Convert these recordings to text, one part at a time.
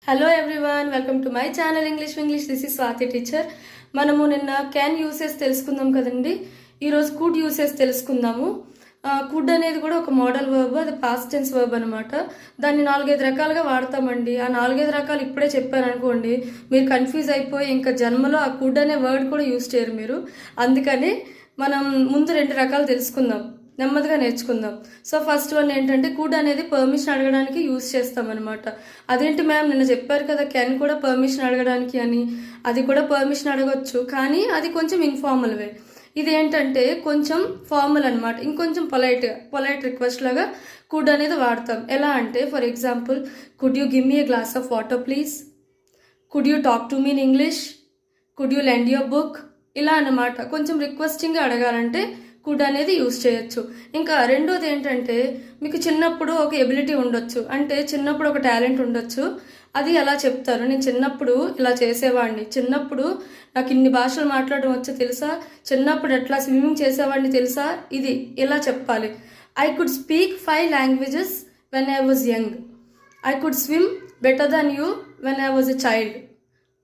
Hello everyone, welcome to my channel English. This is Swathi teacher. మనము నిన్న can uses తెలుసుకుందాం కదండి. ఈరోజు కుడ్ యూసెస్ తెలుసుకుందాము. కుడ్ అనేది కూడా ఒక మోడల్ వర్బ్, అది పాస్ట్ టెన్స్ వర్బ్ అనమాట. దాన్ని 4-5 రకాలుగా వాడతామండి. ఆ 4-5 రకాలు ఇప్పుడే చెప్పాను అనుకోండి, మీరు కన్ఫ్యూజ్ అయిపోయి ఇంకా జన్మలో ఆ కుడ్ అనే వర్డ్ కూడా యూజ్ చేయరు మీరు. అందుకని మనం ముందు 2 రకాలు తెలుసుకుందాం, నెమ్మదిగా నేర్చుకుందాం. సో ఫస్ట్ వన్ ఏంటంటే, కుడ్ అనేది పర్మిషన్ అడగడానికి యూజ్ చేస్తాం అనమాట. అదేంటి మ్యామ్, నిన్న చెప్పారు కదా క్యాన్ కూడా పర్మిషన్ అడగడానికి అని. అది కూడా పర్మిషన్ అడగొచ్చు, కానీ అది కొంచెం ఇన్ఫార్మల్ వే. ఇది ఏంటంటే కొంచెం ఫార్మల్ అనమాట, ఇంకొంచెం పొలైట్ రిక్వెస్ట్ లాగా కుడ్ అనేది వాడతాం. ఎలా అంటే, for example, could you give me A glass of water please, could you talk to me in English, could you lend your book, ఇలా అనమాట. కొంచెం రిక్వెస్టింగ్గా అడగాలంటే కుడ్ అనేది యూజ్ చేయొచ్చు. ఇంకా రెండోది ఏంటంటే, మీకు చిన్నప్పుడు ఒక ఎబిలిటీ ఉండొచ్చు, అంటే చిన్నప్పుడు ఒక టాలెంట్ ఉండొచ్చు. అది ఎలా చెప్తారు, నేను చిన్నప్పుడు ఇలా చేసేవాడిని, చిన్నప్పుడు నాకు ఇన్ని భాషలు మాట్లాడడం వచ్చో తెలుసా, చిన్నప్పుడు ఎట్లా స్విమ్మింగ్ చేసేవాడిని తెలుసా, ఇది ఇలా చెప్పాలి. I could speak 5 languages when I was young, I could swim better than you when I was a child,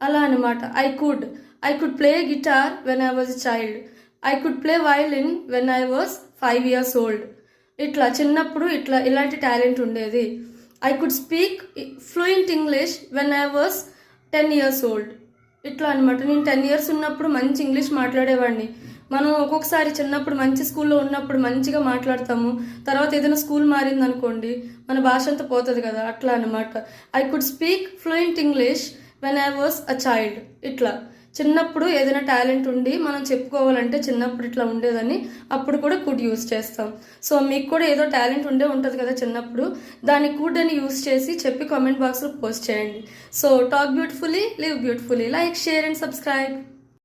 అలా అనమాట. I could play guitar when I was a child, I could play violin when I was 5 years old. ఇట్లా చిన్నప్పుడు ఇలాంటి talent ఉండేది. I could speak fluent English when I was 10 years old. ఇట్లా అనమాట. నేను 10 years ఉన్నప్పుడు మంచి ఇంగ్లీష్ మాట్లాడేవాడిని. మనం ఒక్కొక్కసారి చిన్నప్పుడు మంచి స్కూల్లో ఉన్నప్పుడు మంచిగా మాట్లాడతాము, తర్వాత ఏదైనా స్కూల్ మారింది అనుకోండి, మన భాష అంతా పోతుంది కదా, అట్లా అనమాట. I could speak fluent English when I was a child. ఇట్లా చిన్నప్పుడు ఏదైనా టాలెంట్ ఉండి మనం చెప్పుకోవాలంటే చిన్నప్పుడు ఇట్లా ఉండేదని, అప్పుడు కూడా కుడ్ యూజ్ చేస్తాం. సో మీకు కూడా ఏదో టాలెంట్ ఉంటుంది కదా చిన్నప్పుడు, దాన్ని కుడ్ అని యూజ్ చేసి చెప్పి కామెంట్ బాక్స్లో పోస్ట్ చేయండి. So talk beautifully, live beautifully. Like, share and subscribe.